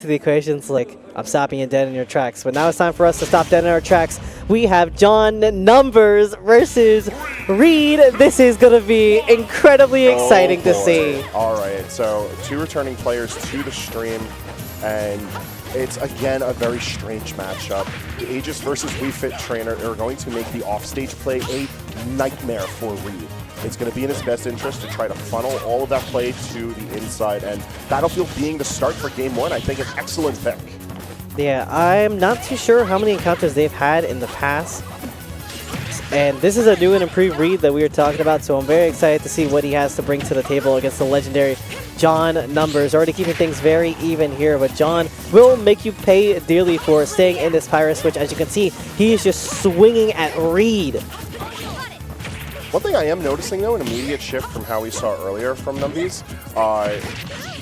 to the equation, it's like, I'm stopping you dead in your tracks. But now it's time for us to stop dead in our tracks. We have John Numbers versus Reed. This is going to be incredibly exciting to see. All right, so 2 returning players to the stream, and it's, again, a very strange matchup. The Aegis versus Wii Fit Trainer are going to make the offstage play a nightmare for Reed. It's going to be in his best interest to try to funnel all of that play to the inside, and Battlefield being the start for Game 1, I think an excellent pick. Yeah, I'm not too sure how many encounters they've had in the past. And this is a new and improved Reed that we were talking about, so I'm very excited to see what he has to bring to the table against the legendary John Numbers. Already keeping things very even here, but John will make you pay dearly for staying in this Pyra switch. As you can see, he is just swinging at Reed. One thing I am noticing, though, an immediate shift from how we saw earlier from Numbies,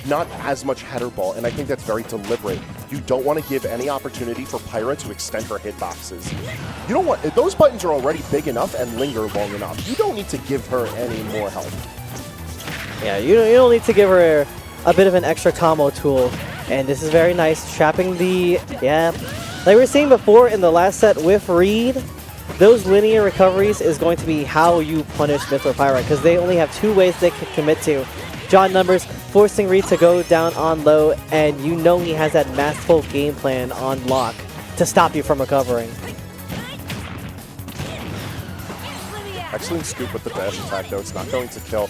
not as much header ball, and I think that's very deliberate. You don't want to give any opportunity for Pyra to extend her hitboxes. You don't want, those buttons are already big enough and linger long enough. You don't need to give her any more help. Yeah, you don't need to give her a bit of an extra combo tool, and this is very nice. Trapping the, like we were saying before in the last set with Reed, those linear recoveries is going to be how you punish Mythra Pyra, because they only have 2 ways they can commit to. John Numbers forcing Reed to go down on low, and you know he has that masterful game plan on lock to stop you from recovering. Excellent scoop with the dash attack, though. It's not going to kill.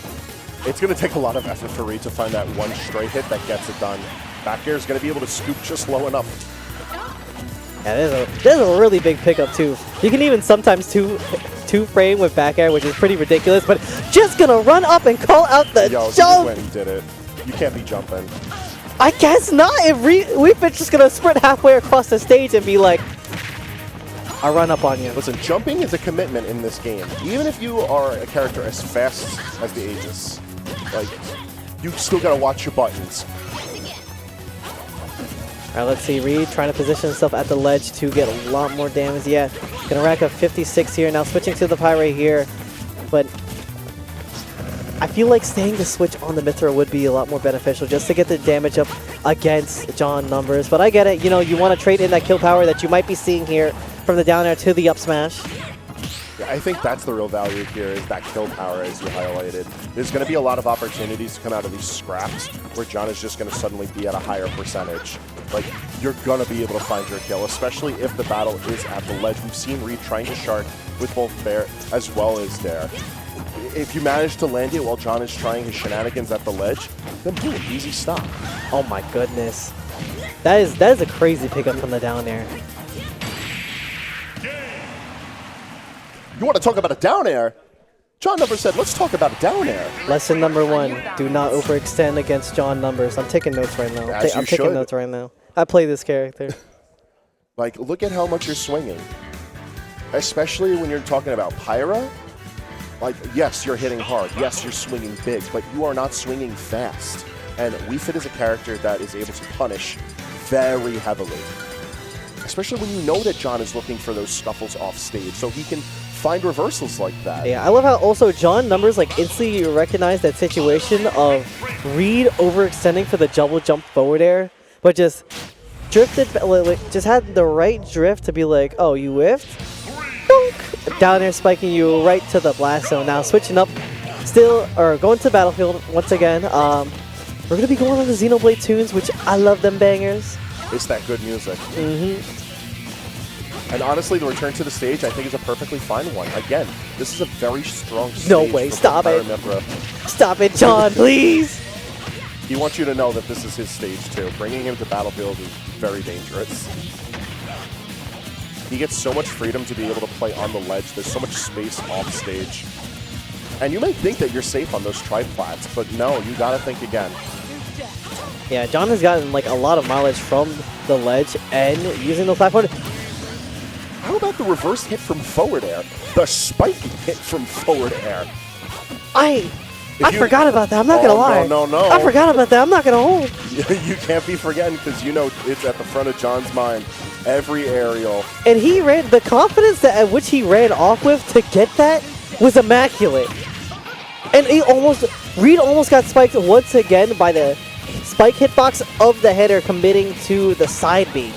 It's going to take a lot of effort for Reed to find that one stray hit that gets it done. Back air is going to be able to scoop just low enough. Yeah, there's a really big pickup too. You can even sometimes two frame with back air, which is pretty ridiculous, but just gonna run up and call out the jump. He went and did it. You can't be jumping. I guess not. If Wii Fit's just gonna sprint halfway across the stage and be like, I'll run up on you. Listen, jumping is a commitment in this game. Even if you are a character as fast as the Aegis, like, you still gotta watch your buttons. Alright, let's see. Reed trying to position himself at the ledge to get a lot more damage. Yeah, gonna rack up 56 here. Now switching to the Pyra here. But I feel like staying the switch on the Mythra would be a lot more beneficial just to get the damage up against John Numbers. But I get it. You know, you want to trade in that kill power that you might be seeing here from the down air to the up smash. Yeah, I think that's the real value here, is that kill power, as you highlighted. There's going to be a lot of opportunities to come out of these scraps where John is just going to suddenly be at a higher percentage. Like, you're going to be able to find your kill, especially if the battle is at the ledge. We've seen Reed trying to shark with both Bear as well as Dare. If you manage to land it while John is trying his shenanigans at the ledge, then boom, easy stop. Oh my goodness. That is a crazy pickup from the down air. You want to talk about a down air? John Numbers said, let's talk about a down air. Lesson number 1, do not overextend against John Numbers. I'm taking notes right now. I'm taking notes right now. I play this character. Like, look at how much you're swinging. Especially when you're talking about Pyra. Like, yes, you're hitting hard. Yes, you're swinging big, but you are not swinging fast. And Wii Fit is a character that is able to punish very heavily. Especially when you know that John is looking for those scuffles off stage, so he can find reversals like that. Yeah, I love how also John Numbers like instantly recognize that situation of Reed overextending for the double jump forward air, but just drifted, just had the right drift to be like, oh, you whiffed? Bonk! Down air spiking you right to the blast zone. Now switching up, going to Battlefield once again. We're going to be going on the Xenoblade tunes, which I love them bangers. It's that good music. And honestly, the return to the stage, I think, is a perfectly fine one. Again, this is a very strong stage. No way, stop it. Mythra. Stop it, John, please. He wants you to know that this is his stage, too. Bringing him to Battlefield is very dangerous. He gets so much freedom to be able to play on the ledge. There's so much space off stage. And you may think that you're safe on those tri-plats, but no, you gotta think again. Yeah, John has gotten like a lot of mileage from the ledge and using the platform. How about the reverse hit from forward air? The spiky hit from forward air. I forgot about that. I'm not gonna lie. No. I forgot about that. I'm not gonna hold. You can't be forgetting, because you know it's at the front of John's mind. Every aerial. And he ran, the confidence that at which he ran off with to get that was immaculate. And Reed almost got spiked once again by the spike hitbox of the header committing to the side B.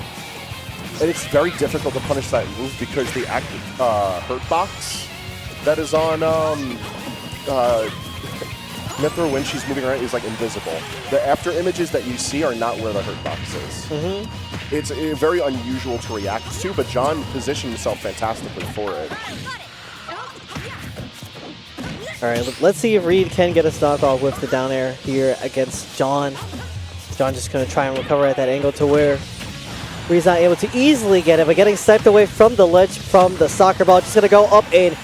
And it's very difficult to punish that move because the active hurt box that is on Mythra when she's moving around is like invisible. The after images that you see are not where the hurt box is. It's very unusual to react to, but John positioned himself fantastically for it. All right, let's see if Reed can get a knockoff with the down air here against John. John just going to try and recover at that angle to where Reed's not able to easily get it, but getting sniped away from the ledge from the soccer ball. Just going to go up and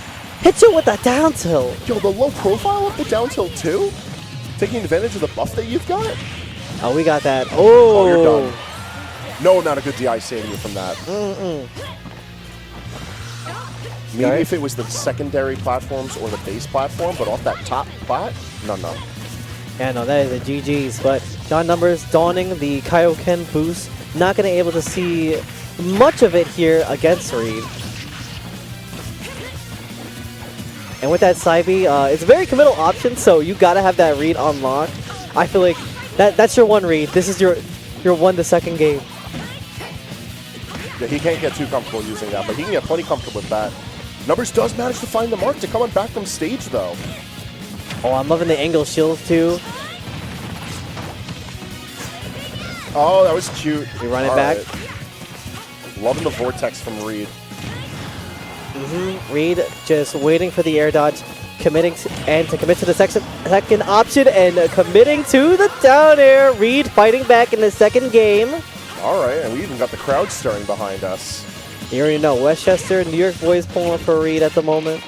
hit you with that down tilt. Yo, the low profile of the down tilt too? Taking advantage of the buff that you've got? Oh, we got that. Oh, you're done. No amount of good DI saving you from that. Maybe if it was the secondary platforms or the base platform, but off that top spot, no. Yeah, no, that is a GG's. But John Numbers donning the Kaioken boost. Not going to be able to see much of it here against Reed. And with that side B, it's a very committal option, so you got to have that Reed unlocked. I feel like that's your one Reed. This is your one the second game. Yeah, he can't get too comfortable using that, but he can get plenty comfortable with that. Numbers does manage to find the mark to come on back from stage, though. Oh, I'm loving the angle shields, too. Oh, that was cute. We run it back. Loving the vortex from Reed. Reed just waiting for the air dodge, committing to commit to the second option and committing to the down air. Reed fighting back in the second game. All right, and we even got the crowd stirring behind us. You already know, Westchester, New York boys pulling for Reed at the moment.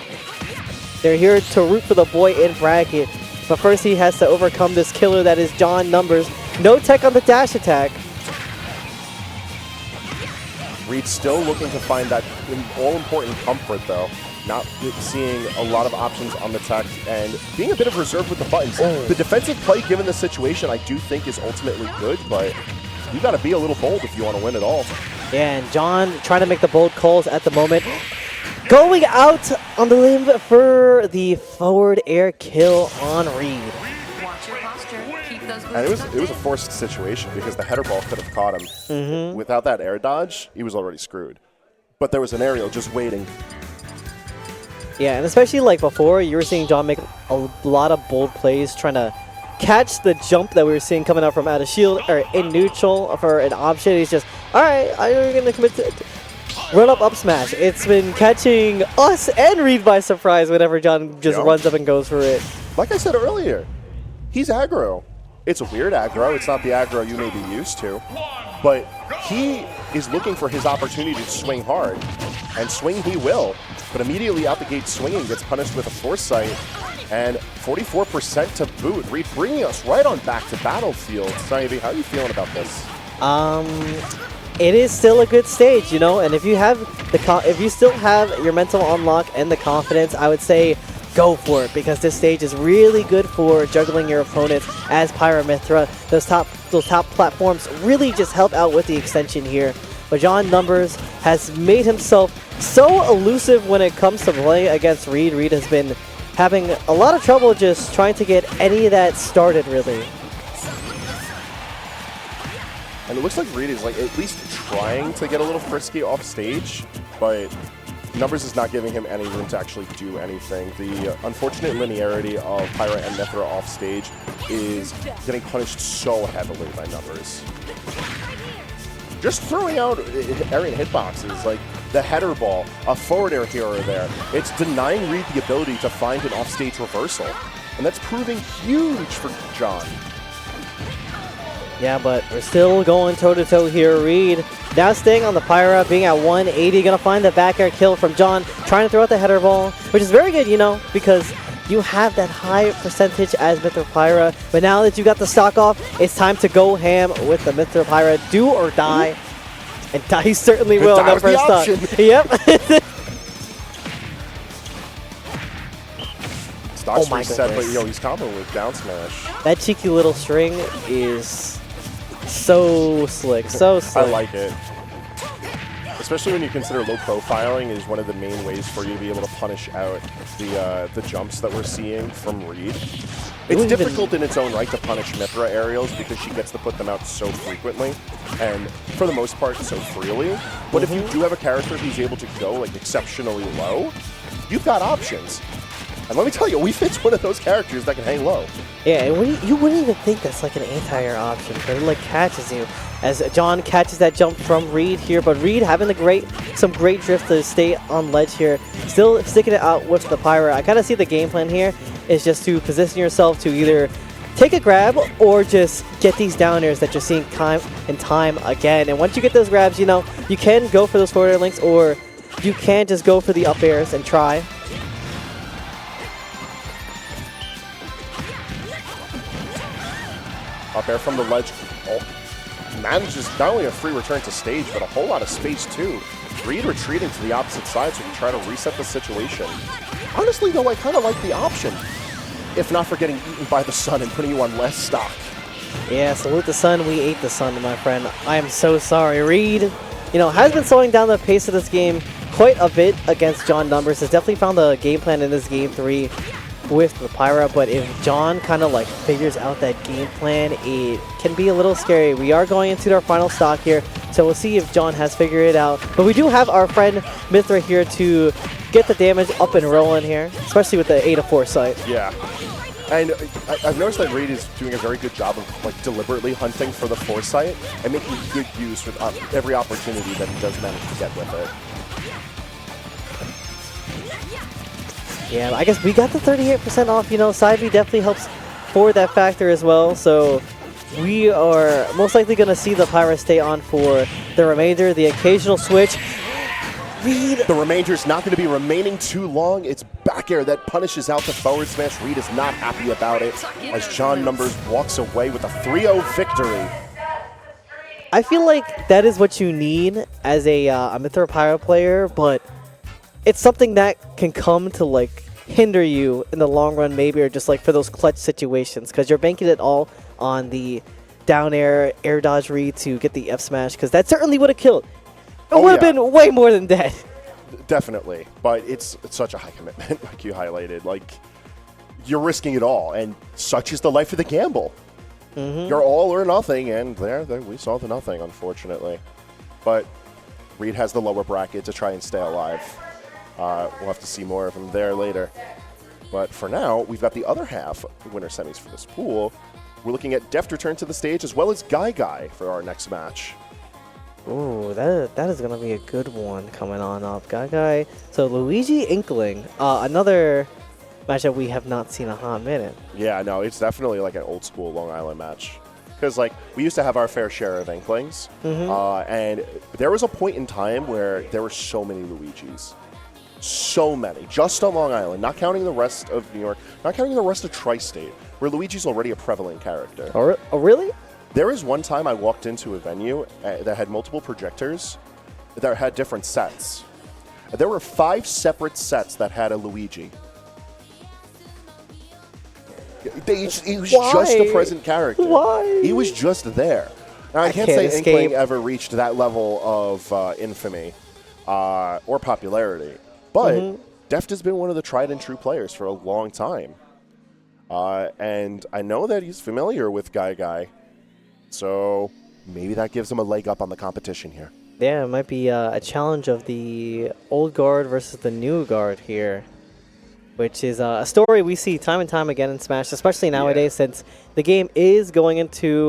They're here to root for the boy in bracket. But first he has to overcome this killer that is John Numbers. No tech on the dash attack. Reed still looking to find that all-important comfort, though. Not seeing a lot of options on the tech and being a bit of reserve with the buttons. The defensive play, given the situation, I do think is ultimately good, but you got to be a little bold if you want to win it all. Yeah, and John trying to make the bold calls at the moment. Going out on the limb for the forward air kill on Reed. Watch your posture. Keep those And it was a forced situation because the header ball could have caught him. Without that air dodge, he was already screwed. But there was an aerial just waiting. Yeah, and especially like before, you were seeing John make a lot of bold plays trying to catch the jump that we were seeing coming out from out of shield or in neutral for an option. He's just, all right, I'm going to commit to run up smash. It's been catching us and Reed by surprise whenever John just runs up and goes for it. Like I said earlier, he's aggro. It's a weird aggro. It's not the aggro you may be used to. But he is looking for his opportunity to swing hard. And swing he will. But immediately out the gate swinging gets punished with a foresight. And 44% to boot. Reed bringing us right on back to Battlefield. Saevi, how are you feeling about this? It is still a good stage, you know, and if you have if you still have your mental unlock and the confidence, I would say go for it because this stage is really good for juggling your opponents as Pyra, Mythra. Those top platforms really just help out with the extension here. But John Numbers has made himself so elusive when it comes to playing against Reed. Reed has been having a lot of trouble just trying to get any of that started, really. And it looks like Reed is like at least trying to get a little frisky off stage, but Numbers is not giving him any room to actually do anything. The unfortunate linearity of Pyra and Mythra off stage is getting punished so heavily by Numbers. Just throwing out area hitboxes, like the header ball, a forward air hero there. It's denying Reed the ability to find an off-stage reversal. And that's proving huge for John. Yeah, but we're still going toe-to-toe here. Reed now staying on the Pyra, being at 180. Going to find the back air kill from John, trying to throw out the header ball, which is very good, you know, because you have that high percentage as Mythra Pyra. But now that you got the stock off, it's time to go ham with the Mythra Pyra. Do or die. And die certainly will. That was the option. Yep. Stock's reset, but yo, he's comboing with down smash. That cheeky little string is so slick, so slick. I like it. Especially when you consider low profiling is one of the main ways for you to be able to punish out the jumps that we're seeing from Reed. It's difficult in its own right to punish Mythra aerials because she gets to put them out so frequently and for the most part so freely. But if you do have a character who's able to go like exceptionally low, you've got options. And let me tell you, Wii Fit's one of those characters that can hang low. Yeah, and you wouldn't even think that's like an anti-air option, but it like catches you. As John catches that jump from Reed here, but Reed having some great drift to stay on ledge here, still sticking it out with the Pyra. I kind of see the game plan here is just to position yourself to either take a grab or just get these down airs that you're seeing time and time again. And once you get those grabs, you know, you can go for those forward air links or you can just go for the up airs and try. Up air from the ledge. Oh, manages not only a free return to stage, but a whole lot of space too. Reed retreating to the opposite side so he can try to reset the situation. Honestly though, I kind of like the option. If not for getting eaten by the sun and putting you on less stock. Yeah, salute the sun, we ate the sun, my friend. I am so sorry. Reed, you know, has been slowing down the pace of this game quite a bit against John numbers. Has definitely found the game plan in this game 3 with the Pyra, but if John kind of like figures out that game plan, it can be a little scary. We are going into our final stock here, so we'll see if John has figured it out. But we do have our friend Mythra here to get the damage up and rolling here, especially with the 8 of foresight. Yeah. And I've noticed that Reed is doing a very good job of like deliberately hunting for the foresight and making good use with every opportunity that he does manage to get with it. Yeah, I guess we got the 38% off, you know, side B definitely helps for that factor as well, so we are most likely going to see the Pyra stay on for the remainder, the occasional switch. Reed! The remainder's not going to be remaining too long. It's back air that punishes out the forward smash. Reed is not happy about it as John Numbers walks away with a 3-0 victory. I feel like that is what you need as a Mythra Pyra player, but it's something that can come to like hinder you in the long run maybe, or just like for those clutch situations, because you're banking it all on the down air dodge read to get the F smash, because that certainly would have killed. It would have been way more than dead. Definitely, but it's such a high commitment, like you highlighted. Like, you're risking it all, and such is the life of the gamble. You're all or nothing, and there we saw the nothing, unfortunately. But Reed has the lower bracket to try and stay alive. We'll have to see more of him there later. But for now, we've got the other half of winner semis for this pool. We're looking at Deft return to the stage, as well as Guy for our next match. Ooh, that is going to be a good one coming on up. Guy. So Luigi Inkling, another matchup we have not seen in a hot minute. Yeah, no, it's definitely like an old school Long Island match. Because like we used to have our fair share of Inklings, and there was a point in time where there were so many Luigis. So many, just on Long Island, not counting the rest of New York, not counting the rest of Tri-State, where Luigi's already a prevalent character. Oh, really? There is one time I walked into a venue that had multiple projectors that had different sets. There were 5 separate sets that had a Luigi. He was just a present character. Why? He was just there. Now, I can't say Inkling ever reached that level of infamy or popularity. But Deft has been one of the tried and true players for a long time. And I know that he's familiar with Guy. So maybe that gives him a leg up on the competition here. Yeah, it might be a challenge of the old guard versus the new guard here, which is a story we see time and time again in Smash, especially nowadays since the game is going into